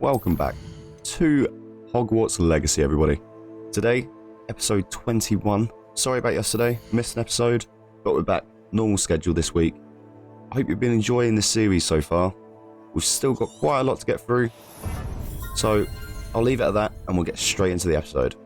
welcome back to Hogwarts Legacy, everybody. Today, episode 21. Sorry about yesterday, missed an episode, but we're back, normal schedule this week. I hope you've been enjoying this series so far. We've still got quite a lot to get through, so I'll leave it at that and we'll get straight into the episode.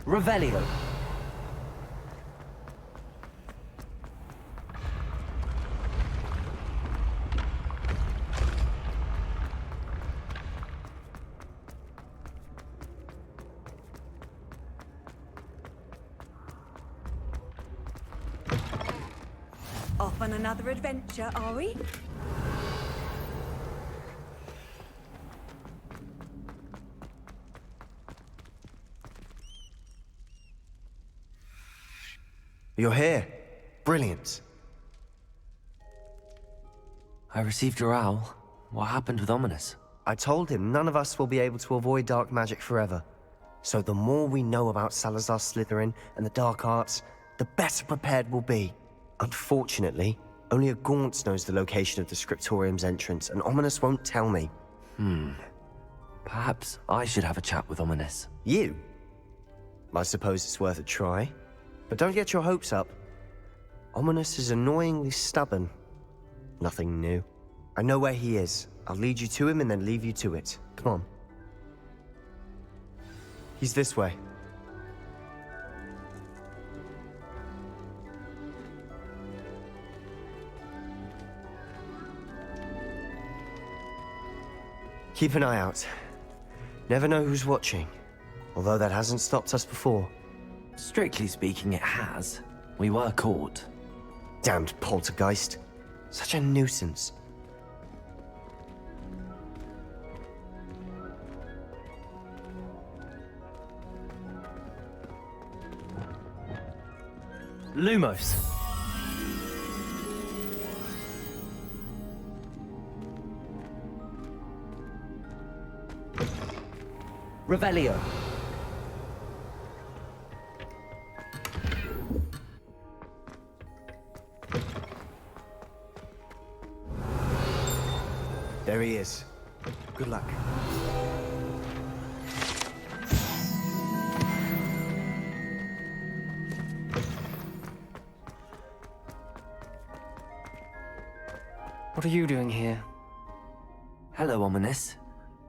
Revelio. Off on another adventure, are we? You're here. Brilliant. I received your owl. What happened with Ominous? I told him none of us will be able to avoid dark magic forever. So the more we know about Salazar Slytherin and the dark arts, the better prepared we'll be. Unfortunately, only a Gaunt knows the location of the Scriptorium's entrance, and Ominous won't tell me. Perhaps I should have a chat with Ominous. You? I suppose it's worth a try. But don't get your hopes up. Ominous is annoyingly stubborn. Nothing new. I know where he is. I'll lead you to him and then leave you to it. Come on. He's this way. Keep an eye out. Never know who's watching. Although that hasn't stopped us before. Strictly speaking, it has. We were caught. Damned poltergeist. Such a nuisance. Lumos. Revelio. There he is. Good luck. What are you doing here? Hello, Ominous.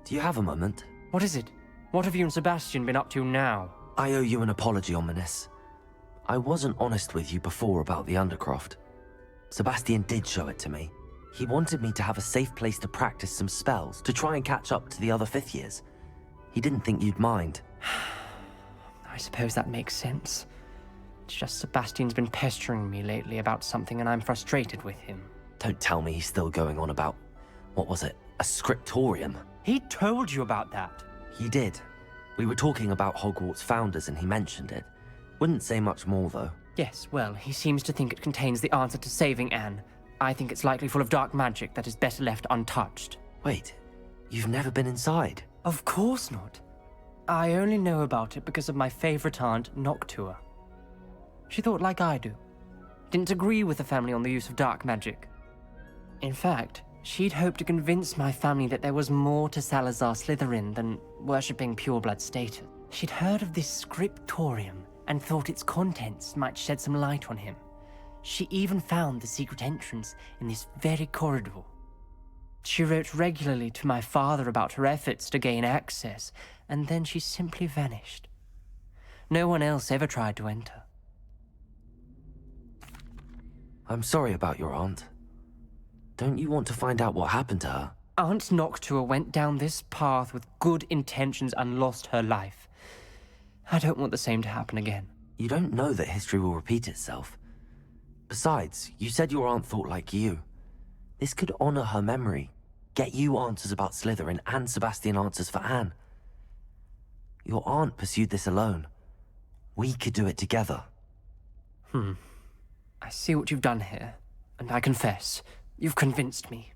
Do you have a moment? What is it? What have you and Sebastian been up to now? I owe you an apology, Ominous. I wasn't honest with you before about the Undercroft. Sebastian did show it to me. He wanted me to have a safe place to practice some spells, to try and catch up to the other fifth years. He didn't think you'd mind. I suppose that makes sense. It's just Sebastian's been pestering me lately about something and I'm frustrated with him. Don't tell me he's still going on about, what was it, a scriptorium? He told you about that. He did. We were talking about Hogwarts founders and he mentioned it. Wouldn't say much more though. Yes, well, he seems to think it contains the answer to saving Anne. I think it's likely full of dark magic that is better left untouched. Wait, you've never been inside? Of course not. I only know about it because of my favorite aunt, Noctua. She thought like I do. Didn't agree with the family on the use of dark magic. In fact, she'd hoped to convince my family that there was more to Salazar Slytherin than worshipping pureblood status. She'd heard of this scriptorium and thought its contents might shed some light on him. She even found the secret entrance in this very corridor. She wrote regularly to my father about her efforts to gain access, and then she simply vanished. No one else ever tried to enter. I'm sorry about your aunt. Don't you want to find out what happened to her? Aunt Noctua went down this path with good intentions and lost her life. I don't want the same to happen again. You don't know that history will repeat itself. Besides, you said your aunt thought like you. This could honor her memory, get you answers about Slytherin and Sebastian answers for Anne. Your aunt pursued this alone. We could do it together. I see what you've done here, and I confess, you've convinced me.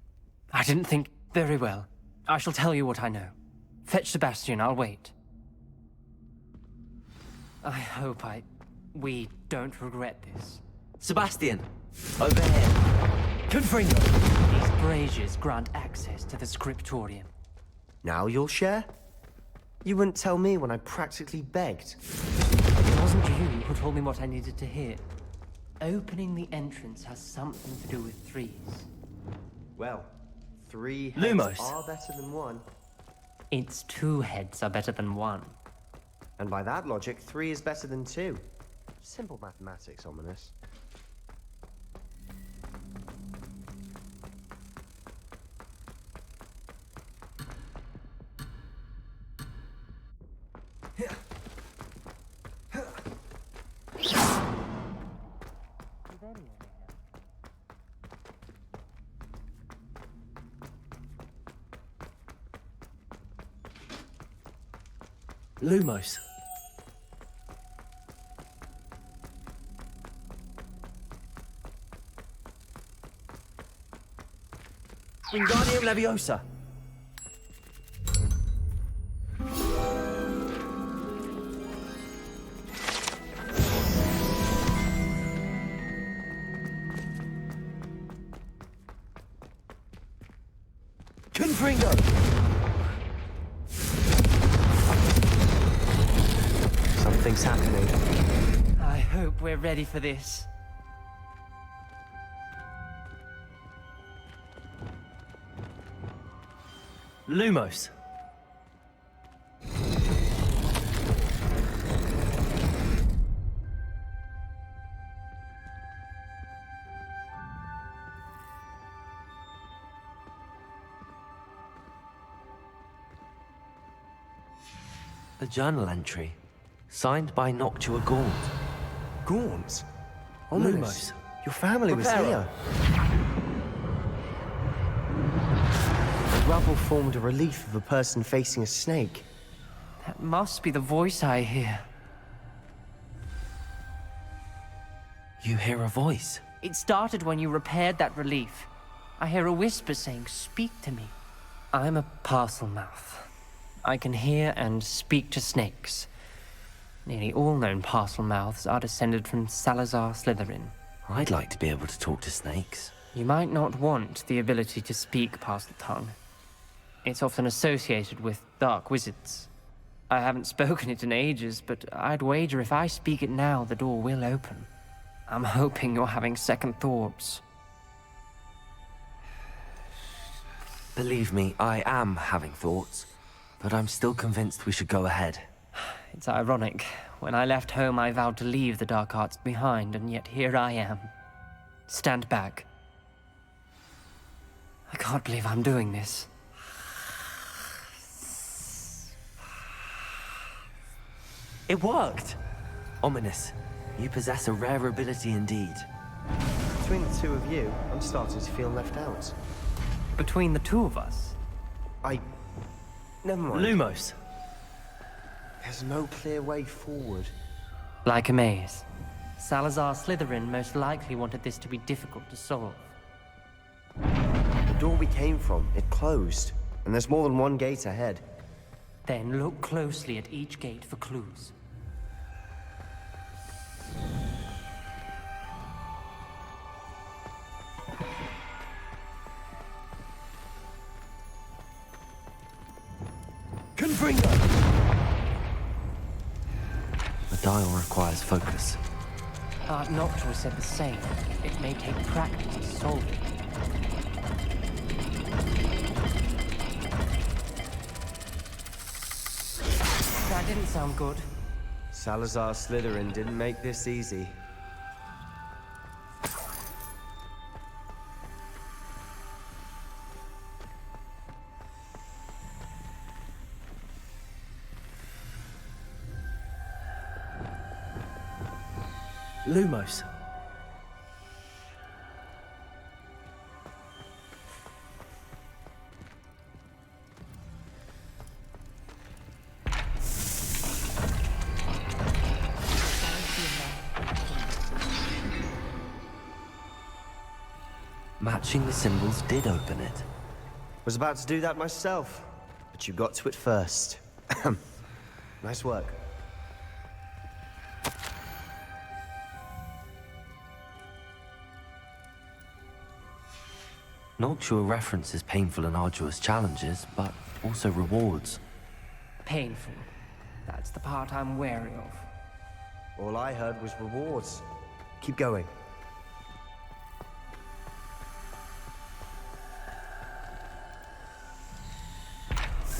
I didn't think very well. I shall tell you what I know. Fetch Sebastian, I'll wait. I hope we don't regret this. Sebastian! Over here! Confringo! These braziers grant access to the scriptorium. Now you'll share? You wouldn't tell me when I practically begged. It wasn't you who told me what I needed to hear. Opening the entrance has something to do with threes. Well, 3 heads Lumos. are better than 1. It's 2 heads are better than 1. And by that logic, 3 is better than 2. Simple mathematics, ominous. Lumos. Wingardium Leviosa. Confringo. Something's happening. I hope we're ready for this. Lumos. A journal entry, signed by Noctua Gaunt. Gaunt? Ominous. Lumos. Your family was Reparo. here. The rubble formed a relief of a person facing a snake. That must be the voice I hear. You hear a voice. It started when you repaired that relief. I hear a whisper saying, "Speak to me." I'm a parcel mouth. I can hear and speak to snakes. Nearly all known parcel mouths are descended from Salazar Slytherin. I'd like to be able to talk to snakes. You might not want the ability to speak parcel tongue. It's often associated with dark wizards. I haven't spoken it in ages, but I'd wager if I speak it now, the door will open. I'm hoping you're having second thoughts. Believe me, I am having thoughts, but I'm still convinced we should go ahead. It's ironic. When I left home, I vowed to leave the dark arts behind, and yet here I am. Stand back. I can't believe I'm doing this. It worked! Ominous. You possess a rare ability indeed. Between the two of you, I'm starting to feel left out. Between the two of us, Never mind. Lumos. There's no clear way forward. like a maze. Salazar Slytherin most likely wanted this to be difficult to solve. The door we came from, it closed. And there's more than one gate ahead. Then look closely at each gate for clues. Confringo! The dial requires focus. Art Noctua said the same. It may take practice to solve it. That didn't sound good. Salazar Slytherin didn't make this easy. Lumos. Matching the symbols did open it. Was about to do that myself, but you got to it first. Nice work. Noctua references painful and arduous challenges, but also rewards. Painful. That's the part I'm wary of. All I heard was rewards. Keep going.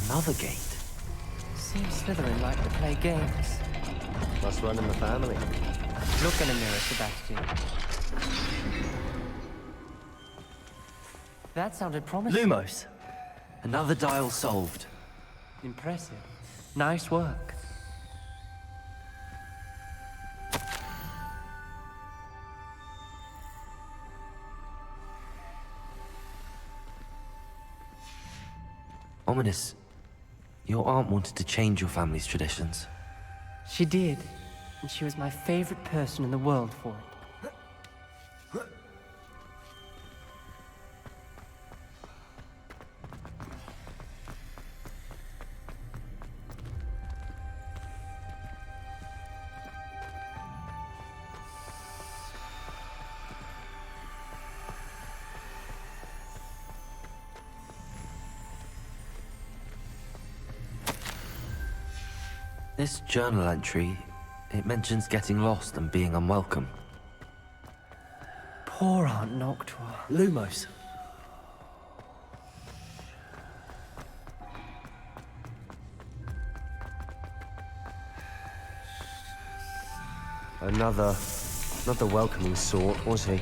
Another gate. Seems Slytherin like to play games. Must run in the family. Look in a mirror, Sebastian. That sounded promising. Lumos. Another dial solved. Impressive. Nice work. Ominous. Your aunt wanted to change your family's traditions. She did. And she was my favorite person in the world for it. This journal entry, it mentions getting lost and being unwelcome. Poor Aunt Noctua. Lumos. Another... not the welcoming sort, was he?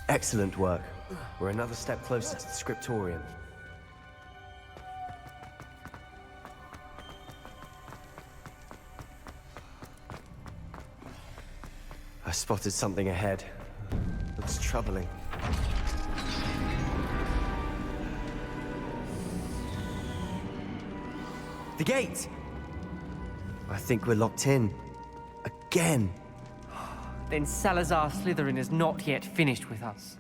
Excellent work. We're another step closer to the scriptorium. I spotted something ahead. Looks troubling. The gate! I think we're locked in. Again! Then Salazar Slytherin is not yet finished with us.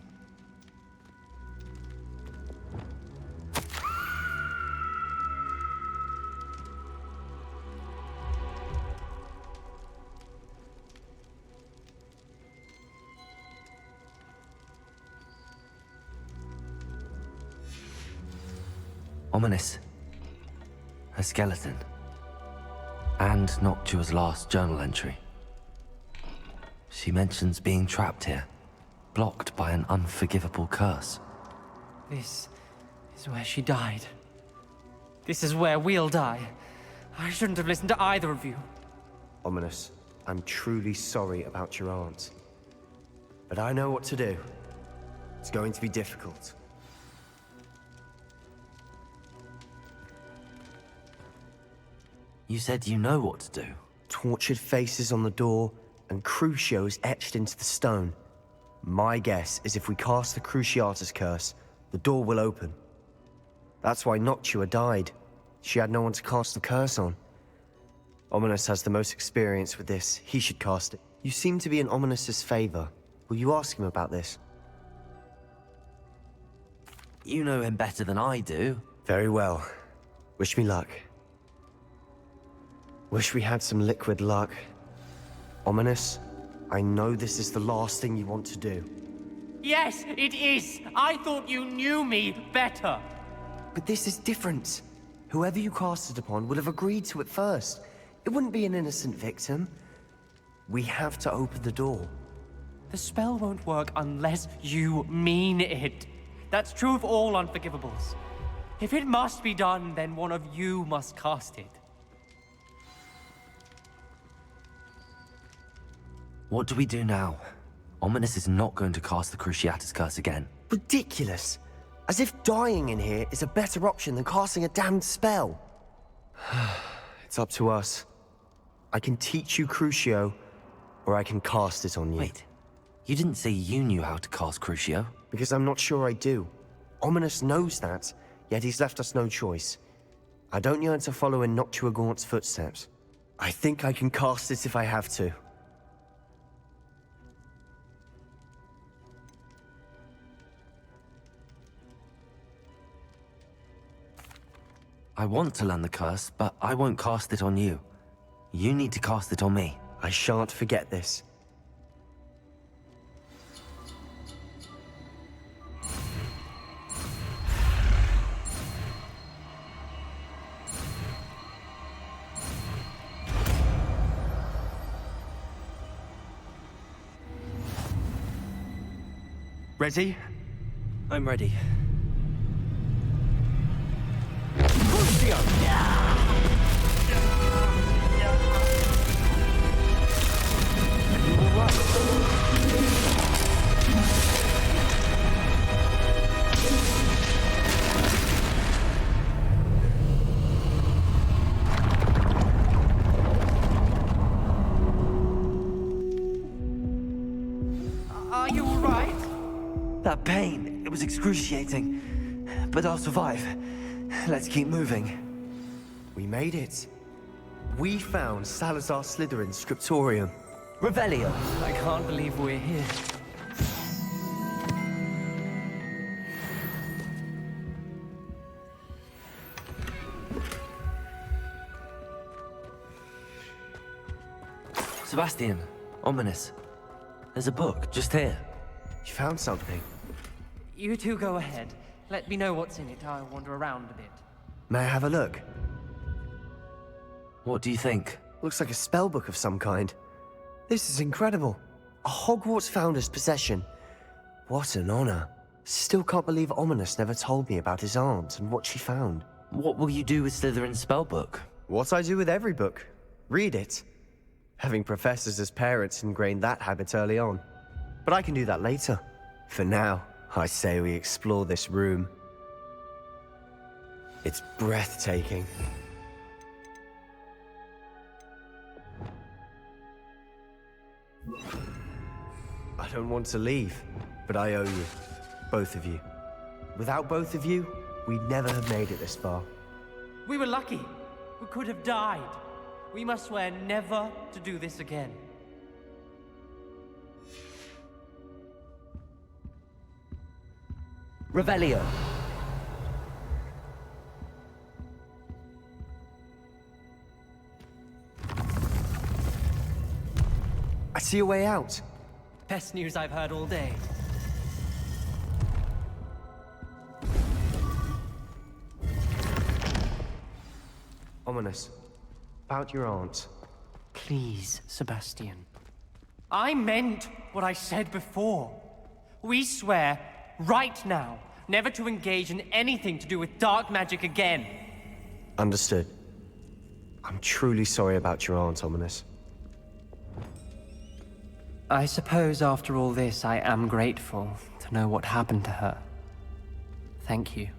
Ominous. A skeleton. And Noctua's last journal entry. She mentions being trapped here, blocked by an unforgivable curse. This is where she died. This is where we'll die. I shouldn't have listened to either of you. Ominous, I'm truly sorry about your aunt. But I know what to do. It's going to be difficult. You said you know what to do. Tortured faces on the door, and Crucios etched into the stone. My guess is if we cast the Cruciatus curse, the door will open. That's why Noctua died. She had no one to cast the curse on. Ominous has the most experience with this. He should cast it. You seem to be in Ominous's favor. Will you ask him about this? You know him better than I do. Very well. Wish me luck. Wish we had some liquid luck. Ominous, I know this is the last thing you want to do. Yes, it is. I thought you knew me better. But this is different. Whoever you cast it upon would have agreed to it first. It wouldn't be an innocent victim. We have to open the door. The spell won't work unless you mean it. That's true of all unforgivables. If it must be done, then one of you must cast it. What do we do now? Ominous is not going to cast the Cruciatus Curse again. Ridiculous. As if dying in here is a better option than casting a damned spell. It's up to us. I can teach you Crucio, or I can cast it on you. Wait, you didn't say you knew how to cast Crucio? Because I'm not sure I do. Ominous knows that, yet he's left us no choice. I don't yearn to follow in Noctua Gaunt's footsteps. I think I can cast it if I have to. I want to learn the curse, but I won't cast it on you. You need to cast it on me. I shan't forget this. Ready? I'm ready. Are you alright? That pain, it was excruciating. But I'll survive. Let's keep moving. We made it. We found Salazar Slytherin's scriptorium. Revelio! I can't believe we're here. Sebastian, Ominous. There's a book just here. You found something. You two go ahead. Let me know what's in it. I'll wander around a bit. May I have a look? What do you think? Looks like a spell book of some kind. This is incredible. A Hogwarts founder's possession. What an honor. Still can't believe Ominous never told me about his aunt and what she found. What will you do with Slytherin's spellbook? What I do with every book. Read it. Having professors as parents ingrained that habit early on. But I can do that later. For now, I say we explore this room. It's breathtaking. I don't want to leave, but I owe you. Both of you. Without both of you, we'd never have made it this far. We were lucky. We could have died. We must swear never to do this again. Revelio! I see a way out. Best news I've heard all day. Ominous. About your aunt. Please, Sebastian. I meant what I said before. We swear, right now, never to engage in anything to do with dark magic again. Understood. I'm truly sorry about your aunt, Ominous. I suppose after all this, I am grateful to know what happened to her. Thank you.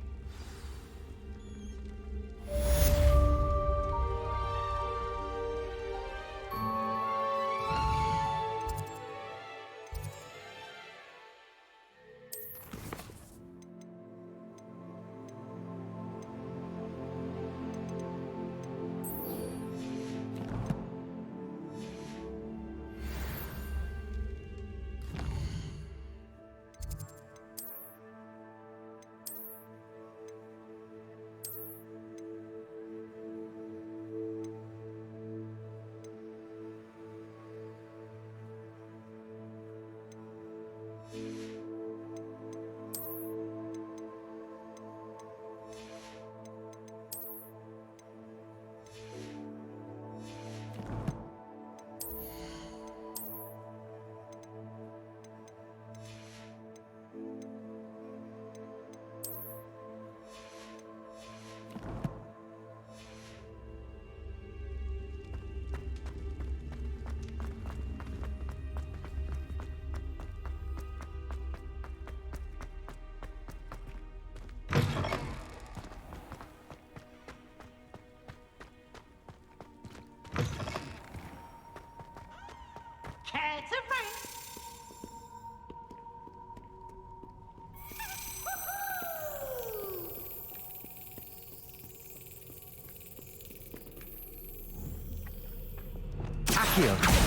Accio.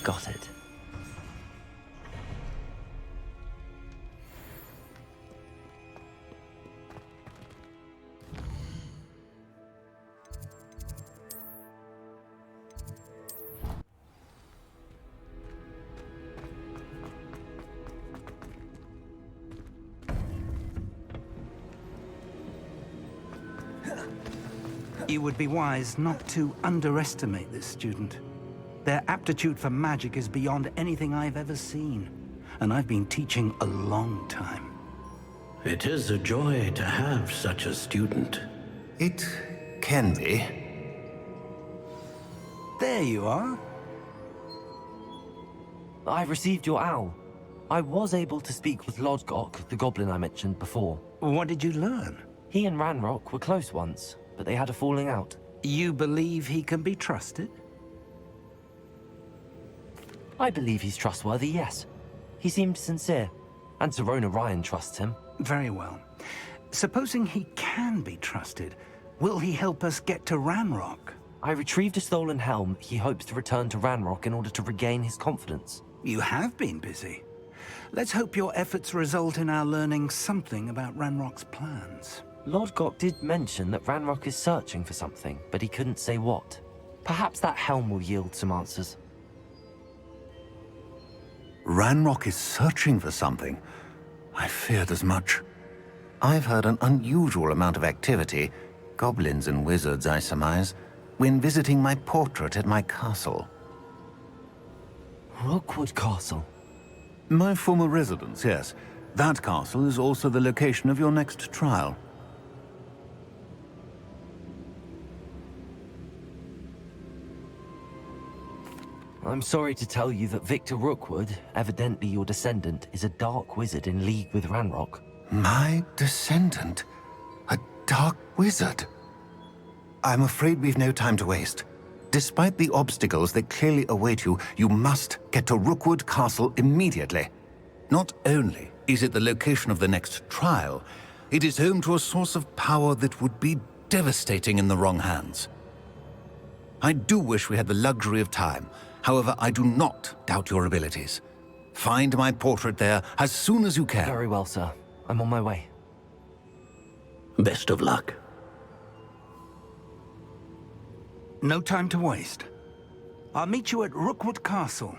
Got it. You would be wise not to underestimate this student. Their aptitude for magic is beyond anything I've ever seen, and I've been teaching a long time. It is a joy to have such a student. It can be. There you are. I received your owl. I was able to speak with Lodgok, the goblin I mentioned before. What did you learn? He and Ranrock were close once, but they had a falling out. You believe he can be trusted? I believe he's trustworthy, yes. He seemed sincere, and Serona Ryan trusts him. Very well. Supposing he can be trusted, will he help us get to Ranrock? I retrieved a stolen helm he hopes to return to Ranrock in order to regain his confidence. You have been busy. Let's hope your efforts result in our learning something about Ranrock's plans. Lodgok did mention that Ranrock is searching for something, but he couldn't say what. Perhaps that helm will yield some answers. Ranrock is searching for something. I feared as much. I've heard an unusual amount of activity, goblins and wizards, I surmise, when visiting my portrait at my castle. Rookwood Castle? My former residence, yes. That castle is also the location of your next trial. I'm sorry to tell you that Victor Rookwood, evidently your descendant, is a dark wizard in league with Ranrock. My descendant? A dark wizard? I'm afraid we've no time to waste. Despite the obstacles that clearly await you, you must get to Rookwood Castle immediately. Not only is it the location of the next trial, it is home to a source of power that would be devastating in the wrong hands. I do wish we had the luxury of time. However, I do not doubt your abilities. Find my portrait there as soon as you can. Very well, sir. I'm on my way. Best of luck. No time to waste. I'll meet you at Rookwood Castle.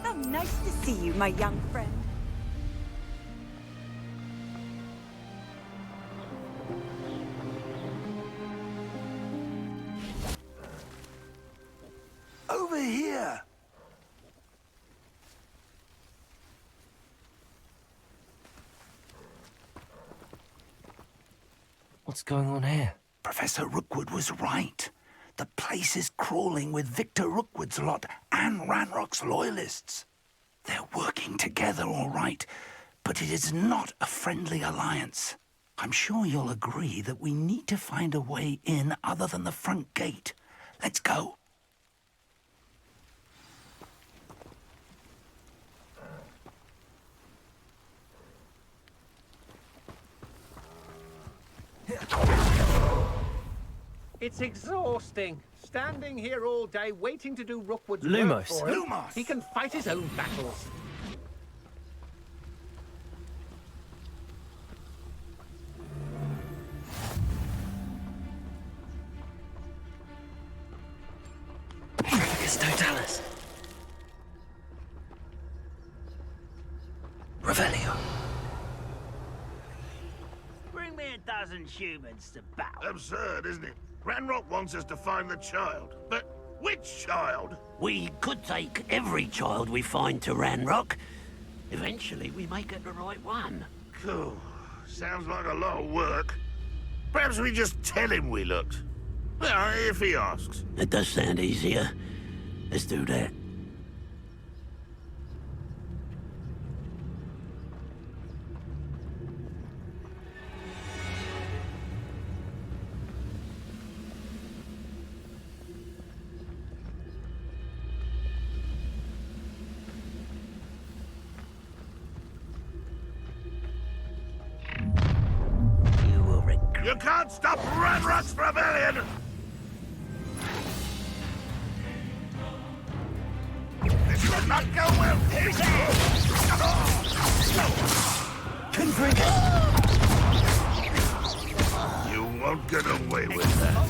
How nice to see you, my young friend. Over here! What's going on here? Professor Rookwood was right. The place is crawling with Victor Rookwood's lot and Ranrock's loyalists. They're working together, all right, but it is not a friendly alliance. I'm sure you'll agree that we need to find a way in other than the front gate. Let's go. It's exhausting. Standing here all day waiting to do Rookwood's Lumos. work for him. Lumos! He can fight his own battles. Magicus Totalis. 1,000 humans to battle. Absurd, isn't it? Ranrock wants us to find the child. But which child? We could take every child we find to Ranrock. Eventually, we may get the right one. Cool. Sounds like a lot of work. Perhaps we just tell him we looked. Well, if he asks. It does sound easier. Let's do that. You can't stop Ranrock's rebellion! This will not go well! Who's there? You won't get away with that.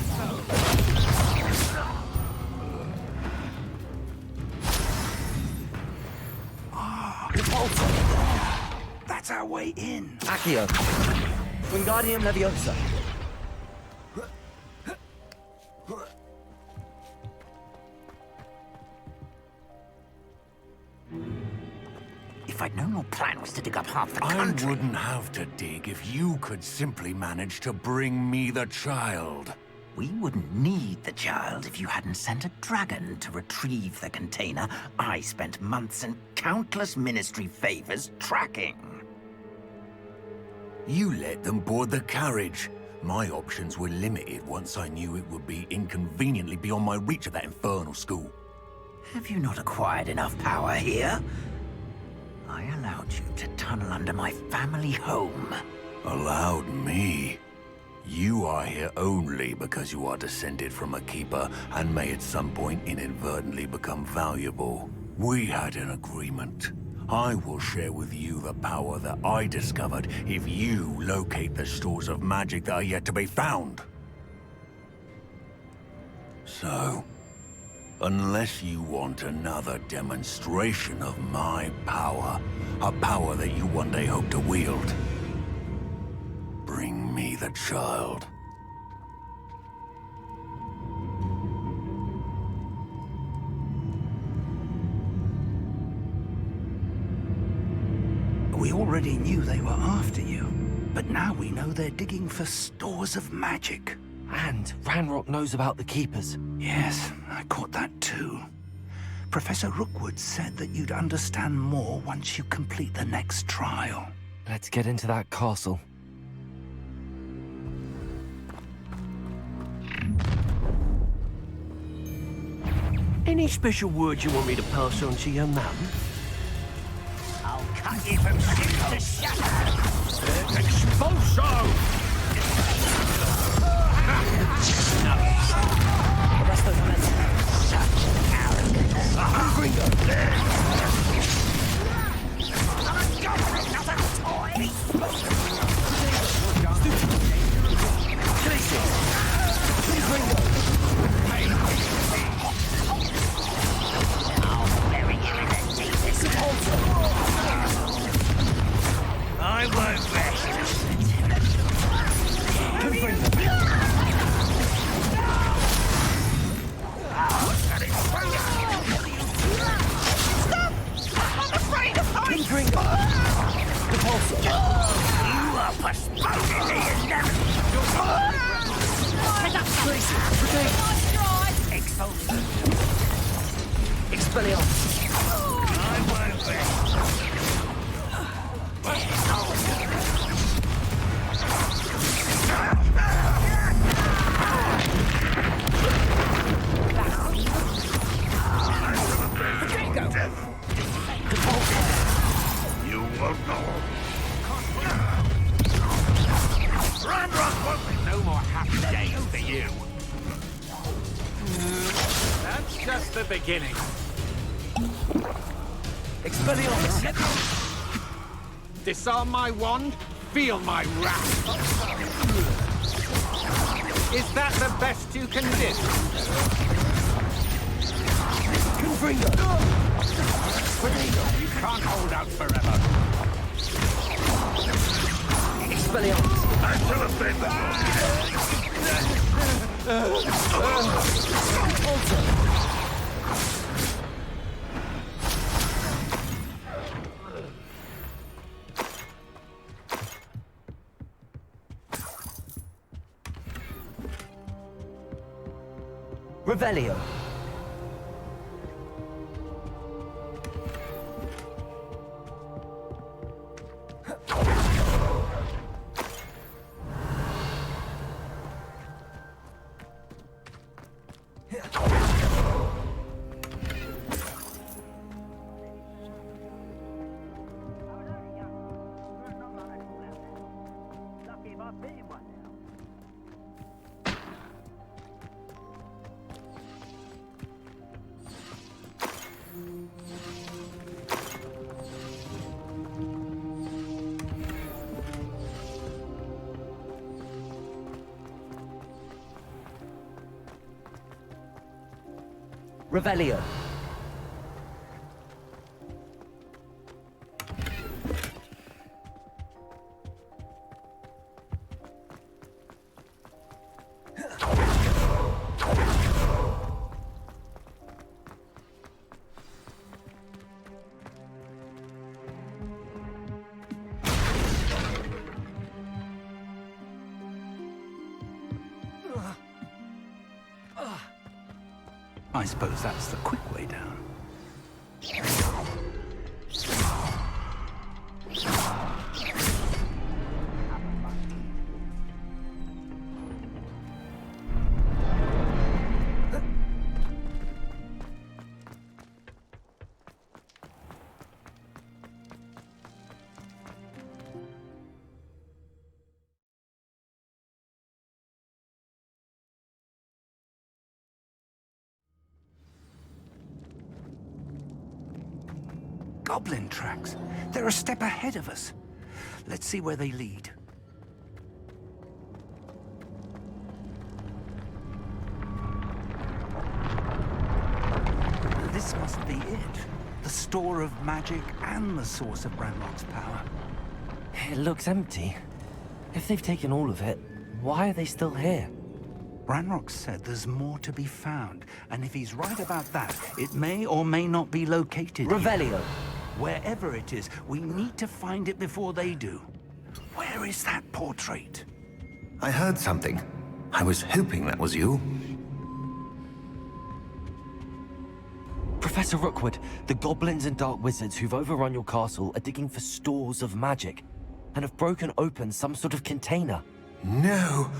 That's our way in. Accio. Wingardium Leviosa. If I'd known your plan was to dig up half the I country... wouldn't have to dig if you could simply manage to bring me the child. We wouldn't need the child if you hadn't sent a dragon to retrieve the container I spent months and countless ministry favors tracking. You let them board the carriage. My options were limited once I knew it would be inconveniently beyond my reach at that infernal school. Have you not acquired enough power here? I allowed you to tunnel under my family home. Allowed me? You are here only because you are descended from a keeper and may at some point inadvertently become valuable. We had an agreement. I will share with you the power that I discovered if you locate the stores of magic that are yet to be found. So, unless you want another demonstration of my power, a power that you one day hope to wield, bring me the child. We already knew they were after you, but now we know they're digging for stores of magic. And Ranrock knows about the Keepers. Yes, I caught that too. Professor Rookwood said that you'd understand more once you complete the next trial. Let's get into that castle. Any special words you want me to pass on to your mum? I'll cut you from shit to shatter. Expulso! I won't rest. You are postponing the Expulsion. Expelliarmus. I won't rest. You won't know. Ranrock won't be No more happy days for you. That's just the beginning. Expelliarmus. Disarm my wand, feel my wrath. Is that the best you can do? You can't hold out forever. Expelliarmus. And to the Revelio. Revelio. I suppose that's the quick way down. Goblin tracks. They're a step ahead of us. Let's see where they lead. This must be it. The store of magic and the source of Ranrock's power. It looks empty. If they've taken all of it, why are they still here? Ranrock said there's more to be found, and if he's right about that, it may or may not be located Revelio. here. Wherever it is, we need to find it before they do. Where is that portrait? I heard something. I was hoping that was you. Professor Rookwood, the goblins and dark wizards who've overrun your castle are digging for stores of magic and have broken open some sort of container. No!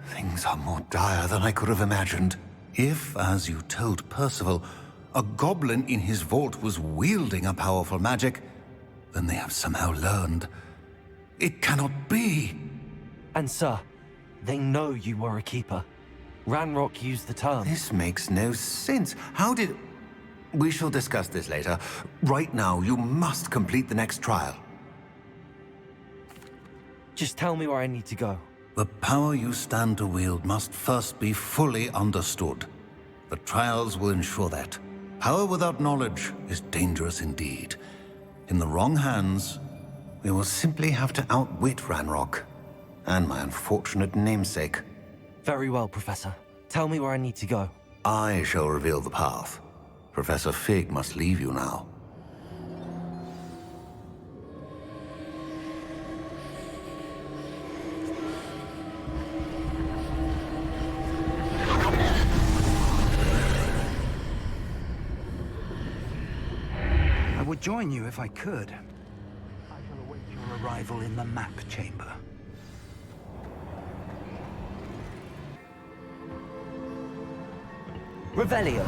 Things are more dire than I could have imagined. If, as you told Percival, a goblin in his vault was wielding a powerful magic, then they have somehow learned. It cannot be! And sir, they know you were a keeper. Ranrock used the term. This makes no sense. How did... We shall discuss this later. Right now, you must complete the next trial. Just tell me where I need to go. The power you stand to wield must first be fully understood. The trials will ensure that. Power without knowledge is dangerous indeed. In the wrong hands, we will simply have to outwit Ranrock and my unfortunate namesake. Very well, Professor. Tell me where I need to go. I shall reveal the path. Professor Fig must leave you now. I would join you if I could. I shall await your arrival in the map chamber. Revelio.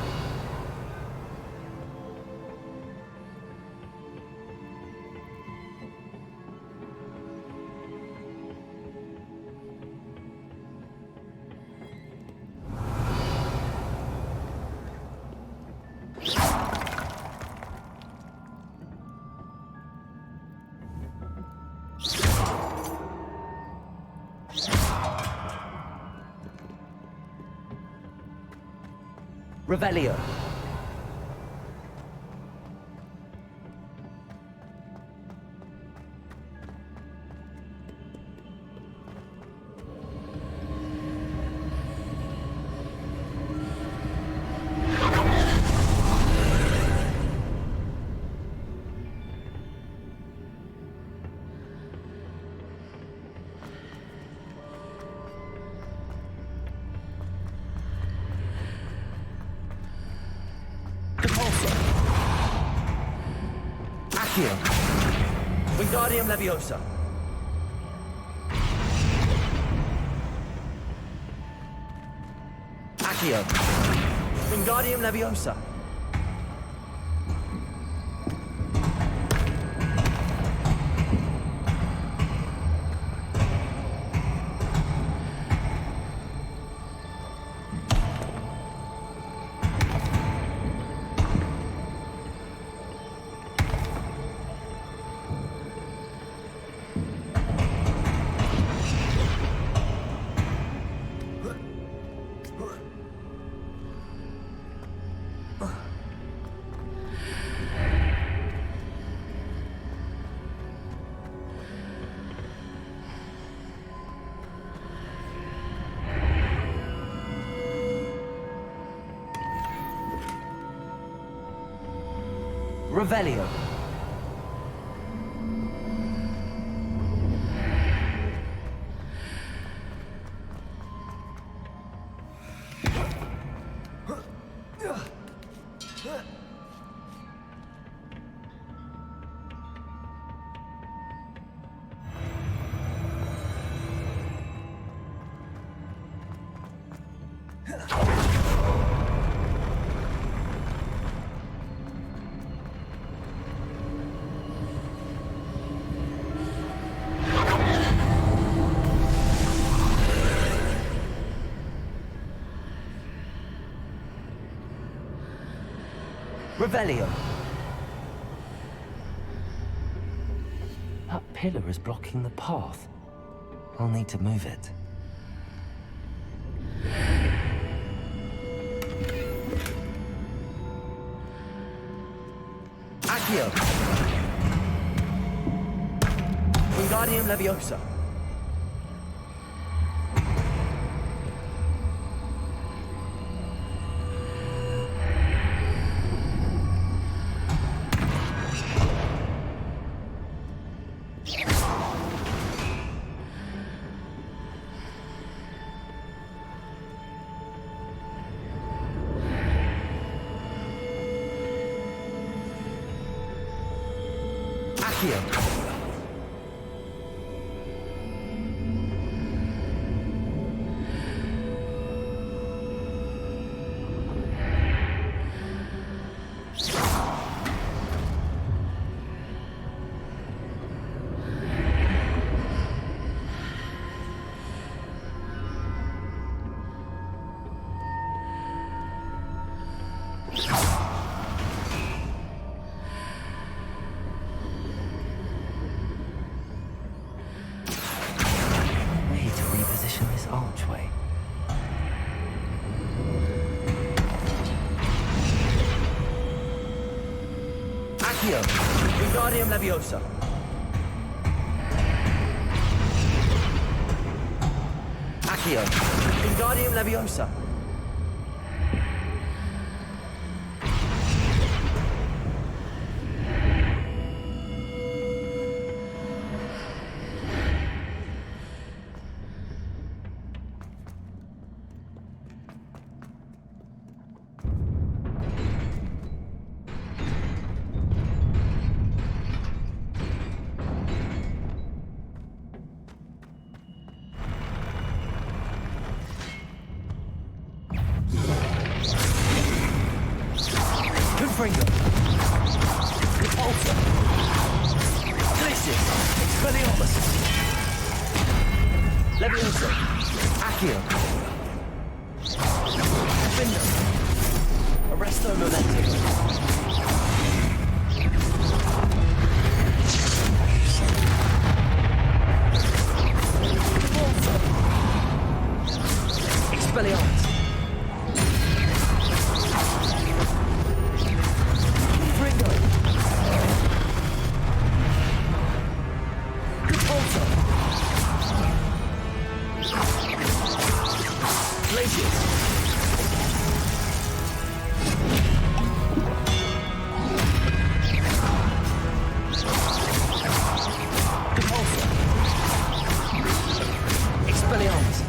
Revelio. Accio. Wingardium Leviosa. Accio. Wingardium Leviosa. Revelio. Revelio. That pillar is blocking the path. I'll need to move it. Accio. Wingardium Leviosa. Accio. Need to reposition this archway. Accio. Wingardium Leviosa. Accio. Wingardium Leviosa. Confringo. Repulsor. Glacius. Expelliarmus. Leviosa. Accio. Findo. Arresto Momentum. Repulsor. Expelliarmus. Ringo. Repulsor. Glacius. Repulsor. Expelliarmus.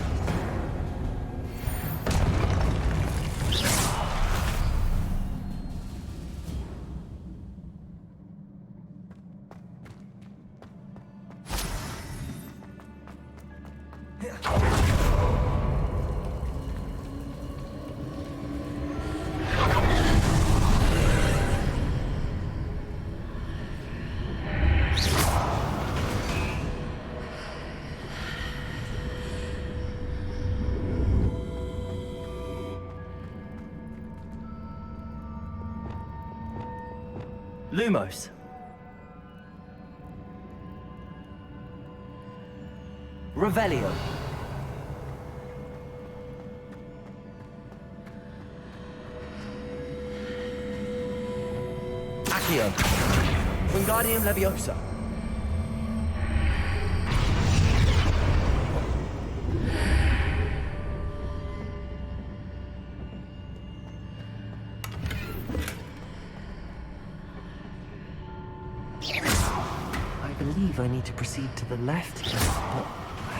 Lumos. Revelio. Accio. Wingardium Leviosa. I believe I need to proceed to the left here, but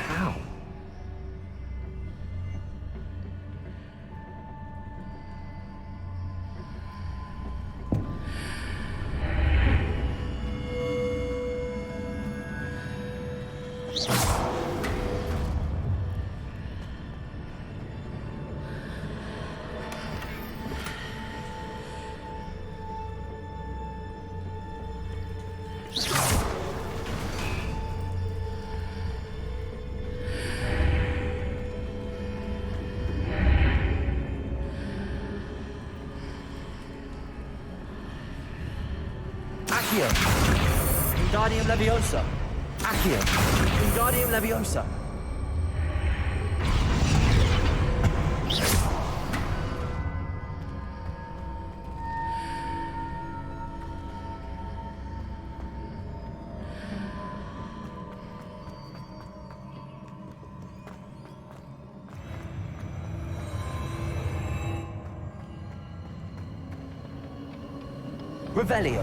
how? Accio. Wingardium Leviosa. Accio. Wingardium Leviosa. Revelio.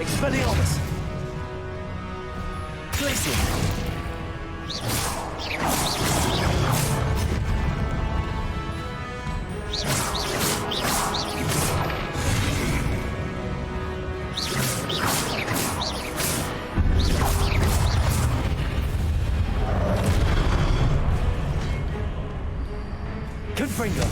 Expelliarmus! Glacier! Confringo!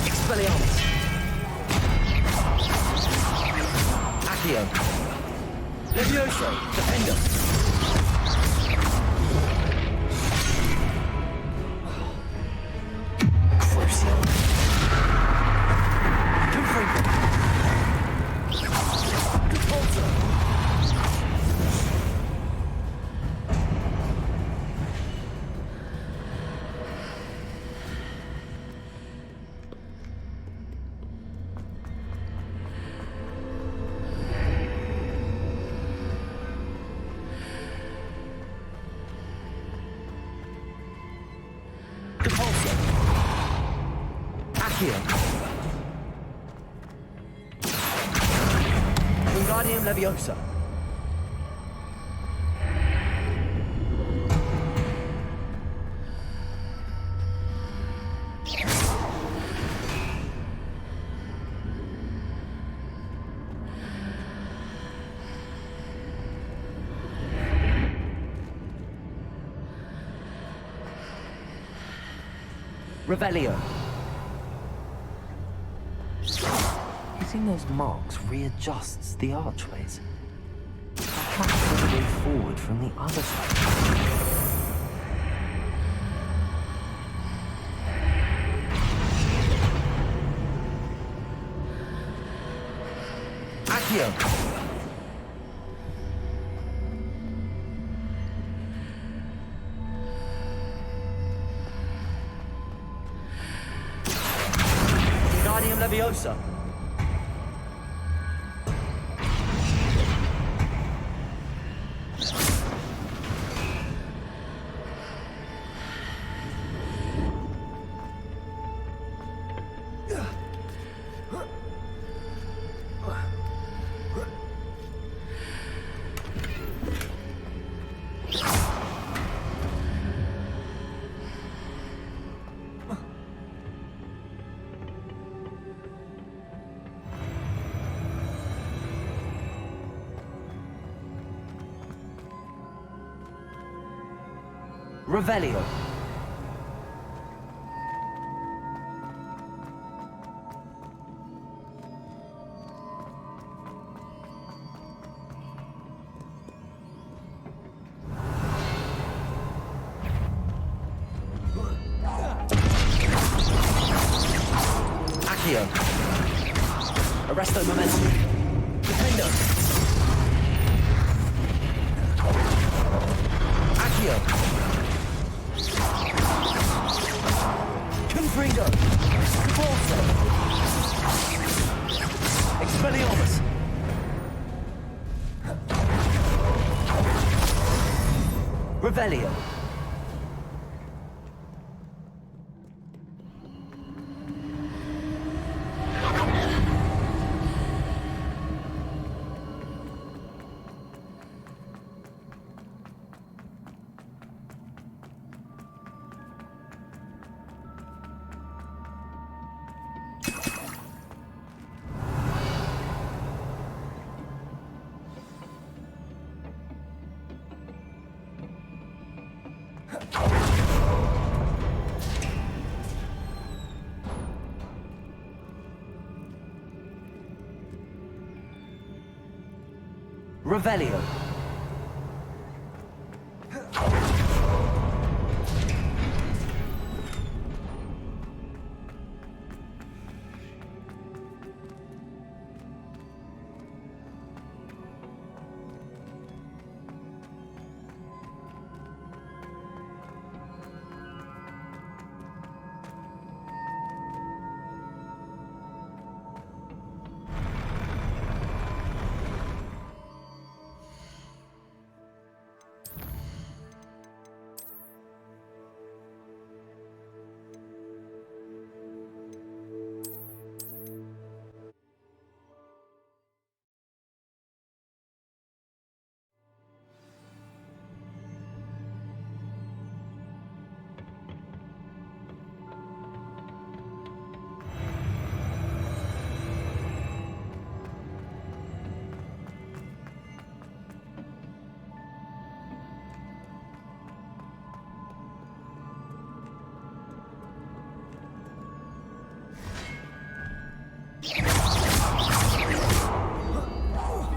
Expelliarmus! Accio! Levioso! Defender! Crucio! Confringo! Repulsor! Accio! Wingardium Leviosa! Revelio. Hitting those marks readjusts the archways. Perhaps there's a way forward from the other side. Accio! Wingardium Leviosa. Revelio. Accio. Arresto momentum. Defendo. Accio. Confringo! Repulso! Expelliarmus! Revelio! Revelio.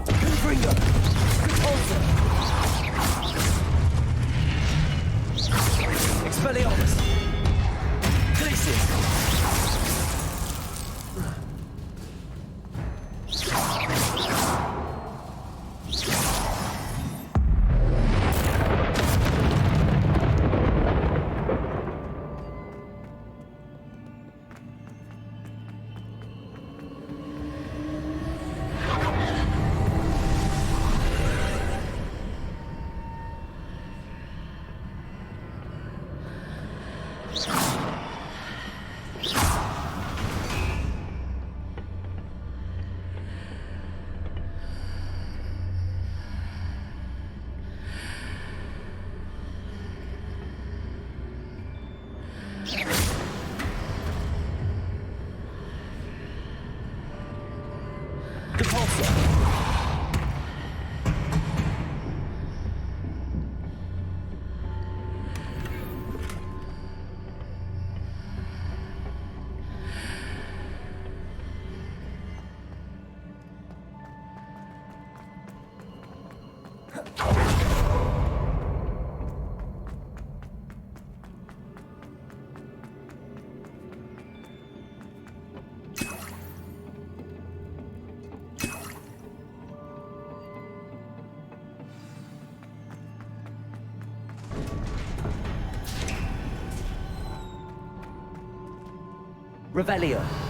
Confringo! Repulso! Expelliarmus! Glacius! Revelio.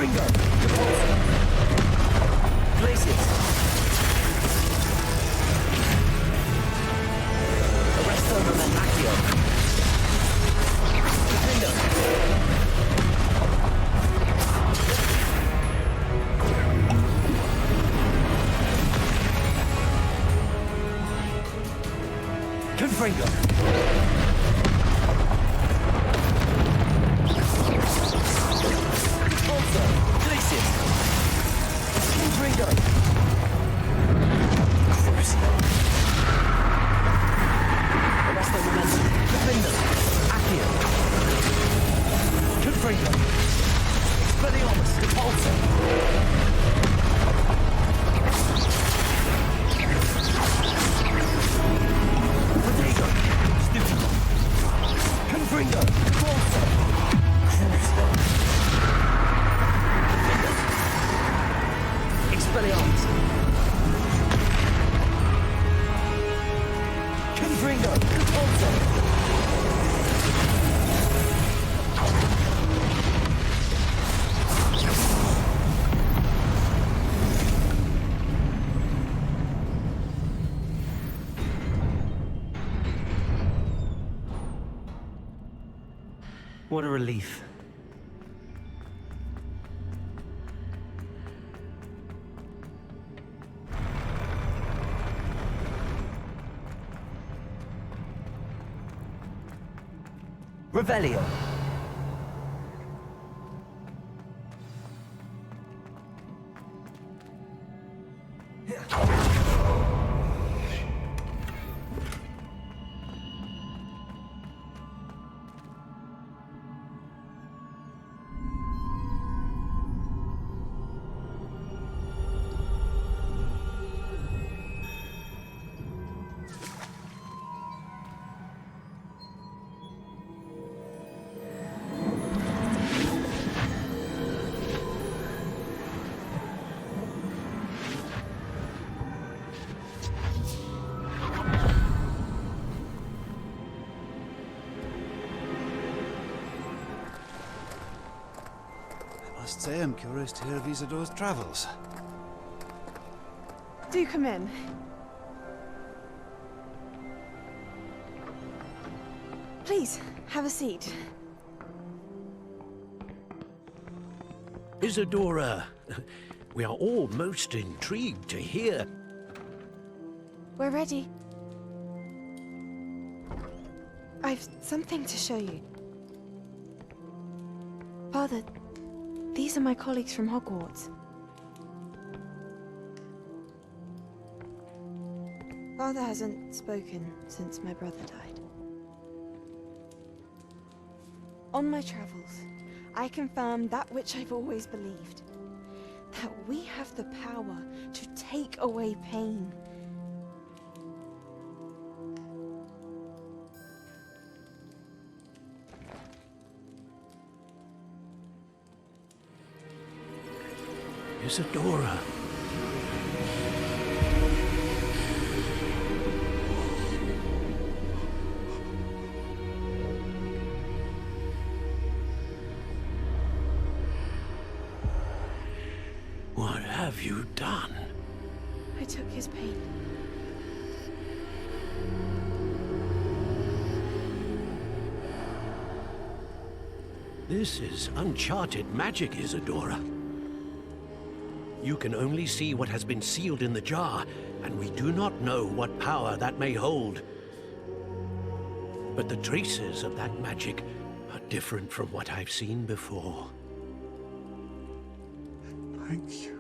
Confringo! Repulsor! Glacius! Arresto Accio! Confringo! Confringo! Also, Glacius! Confringo! Crucio! Arresto Momentum! Confringo! Accio! Confringo! Expelliarmus! Repulsor! Protego! Stupido! Confringo! Repulsor! Crucio! Expelliarmus! Confringo! Repulsor! What a relief. Revelio. I must say I'm curious to hear of Isidore's travels. Do come in. Please, have a seat. Isadora, we are all most intrigued to hear. We're ready. I've something to show you. Father, these are my colleagues from Hogwarts. Father hasn't spoken since my brother died. On my travels, I confirmed that which I've always believed. That we have the power to take away pain. Isadora. What have you done? I took his pain. This is uncharted magic, Isadora. You can only see what has been sealed in the jar, and we do not know what power that may hold. But the traces of that magic are different from what I've seen before. Thank you.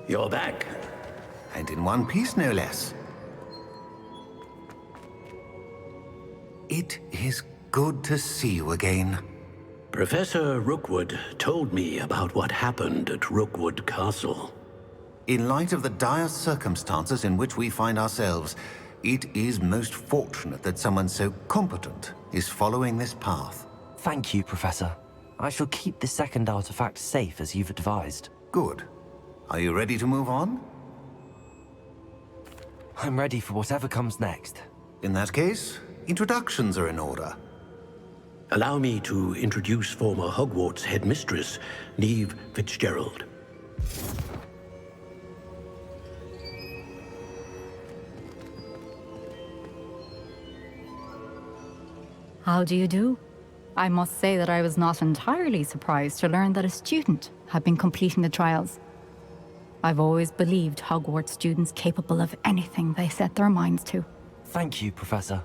You're back. And in one piece, no less. It is good to see you again. Professor Rookwood told me about what happened at Rookwood Castle. In light of the dire circumstances in which we find ourselves, It is most fortunate that someone so competent is following this path. Thank you, Professor. I shall keep the second artifact safe as you've advised. Good. Are you ready to move on? I'm ready for whatever comes next. In that case, introductions are in order. Allow me to introduce former Hogwarts headmistress, Neve Fitzgerald. How do you do? I must say that I was not entirely surprised to learn that a student had been completing the trials. I've always believed Hogwarts students capable of anything they set their minds to. Thank you, Professor.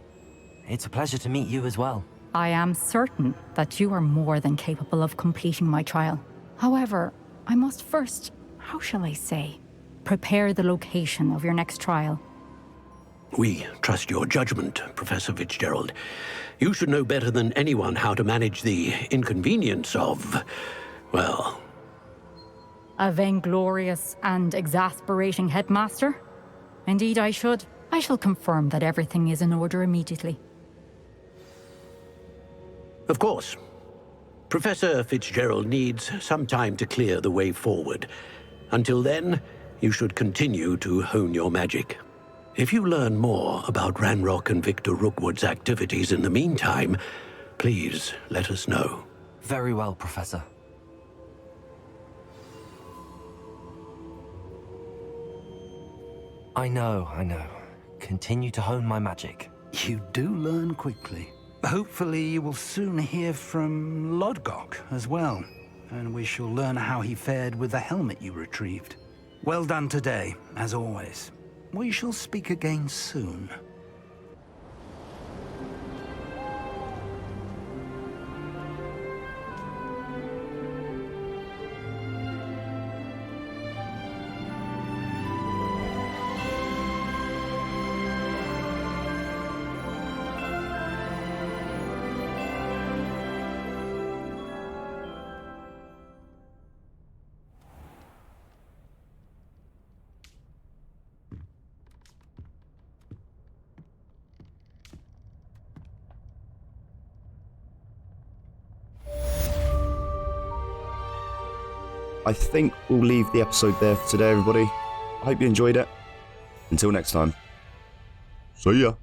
It's a pleasure to meet you as well. I am certain that you are more than capable of completing my trial. However, I must first, how shall I say, prepare the location of your next trial. We trust your judgment, Professor Fitzgerald. You should know better than anyone how to manage the inconvenience of, well... A vainglorious and exasperating headmaster? Indeed I should. I shall confirm that everything is in order immediately. Of course. Professor Fitzgerald needs some time to clear the way forward. Until then, you should continue to hone your magic. If you learn more about Ranrock and Victor Rookwood's activities in the meantime, please let us know. Very well, Professor. I know. Continue to hone my magic. You do learn quickly. Hopefully you will soon hear from Lodgok as well, and we shall learn how he fared with the helmet you retrieved. Well done today, as always. We shall speak again soon. I think we'll leave the episode there for today, everybody. I hope you enjoyed it. Until next time. See ya.